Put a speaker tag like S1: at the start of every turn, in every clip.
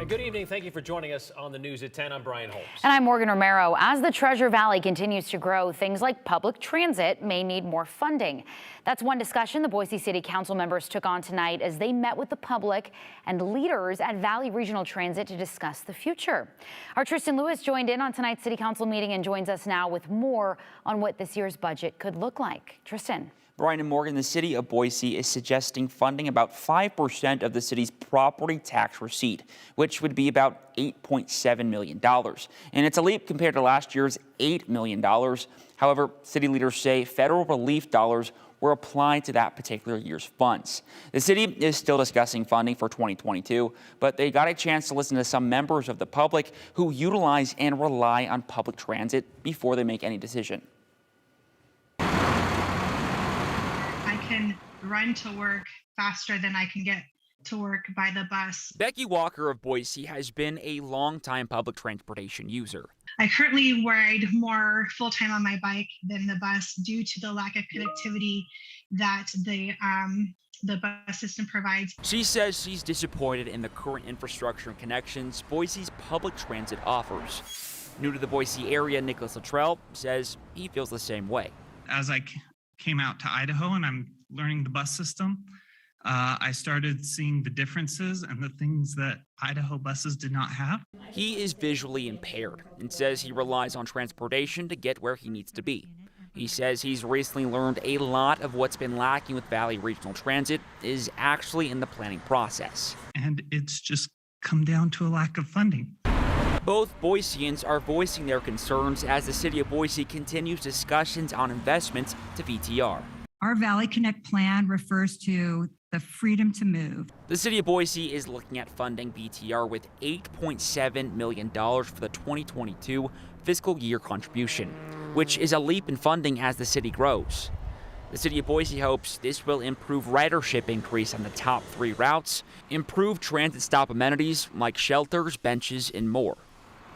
S1: Good evening. Thank you for joining us on the News at 10. I'm Brian Holmes.
S2: And I'm Morgan Romero. As the Treasure Valley continues to grow, things like public transit may need more funding. That's one discussion the Boise City Council members took on tonight as they met with the public and leaders at Valley Regional Transit to discuss the future. Our Tristan Lewis joined in on tonight's City Council meeting and joins us now with more on what this year's budget could look like. Tristan.
S3: Brian and Morgan, the city of Boise is suggesting funding about 5% of the city's property tax receipt, which would be about $8.7 million. And it's a leap compared to last year's $8 million. However, city leaders say federal relief dollars were applied to that particular year's funds. The city is still discussing funding for 2022, but they got a chance to listen to some members of the public who utilize and rely on public transit before they make any decision.
S4: Can run to work faster than I can get to work by the bus.
S3: Becky Walker of Boise has been a longtime public transportation user.
S4: I currently ride more full-time on my bike than the bus due to the lack of connectivity that the bus system provides.
S3: She says she's disappointed in the current infrastructure and connections Boise's public transit offers. New to the Boise area, Nicholas Latrell says he feels the same way.
S5: As I came out to Idaho and I'm learning the bus system, I started seeing the differences and the things that Idaho buses did not have.
S3: He is visually impaired and says he relies on transportation to get where he needs to be. He says he's recently learned a lot of what's been lacking with Valley Regional Transit is actually in the planning process.
S5: And it's just come down to a lack of funding.
S3: Both Boiseans are voicing their concerns as the city of Boise continues discussions on investments to VTR.
S6: Our Valley Connect plan refers to the freedom to move.
S3: The city of Boise is looking at funding VTR with $8.7 million for the 2022 fiscal year contribution, which is a leap in funding as the city grows. The city of Boise hopes this will improve ridership increase on the top 3 routes, improve transit stop amenities like shelters, benches, and more.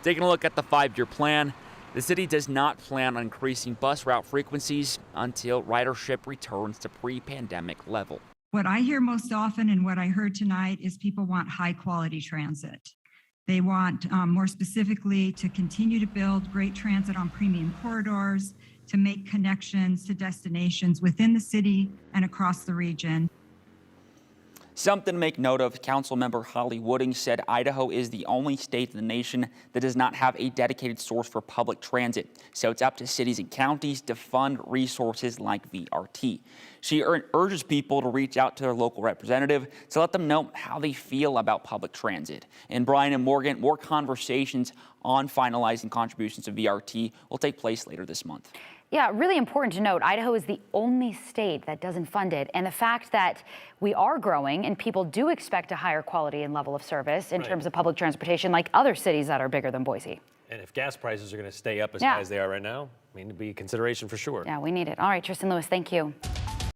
S3: Taking a look at the 5-year plan, the city does not plan on increasing bus route frequencies until ridership returns to pre-pandemic level.
S6: What I hear most often and what I heard tonight is people want high quality transit. They want more specifically to continue to build great transit on premium corridors, to make connections to destinations within the city and across the region.
S3: Something to make note of, Councilmember Holly Wooding said Idaho is the only state in the nation that does not have a dedicated source for public transit. So it's up to cities and counties to fund resources like VRT. She urges people to reach out to their local representative to let them know how they feel about public transit. And Brian and Morgan, more conversations on finalizing contributions to VRT will take place later this month.
S2: Yeah, really important to note, Idaho is the only state that doesn't fund it. And the fact that we are growing and people do expect a higher quality and level of service in terms of public transportation like other cities that are bigger than Boise.
S1: And if gas prices are going to stay up as high as they are right now, I mean, it'd be a consideration for sure.
S2: Yeah, we need it. All right, Tristan Lewis, thank you.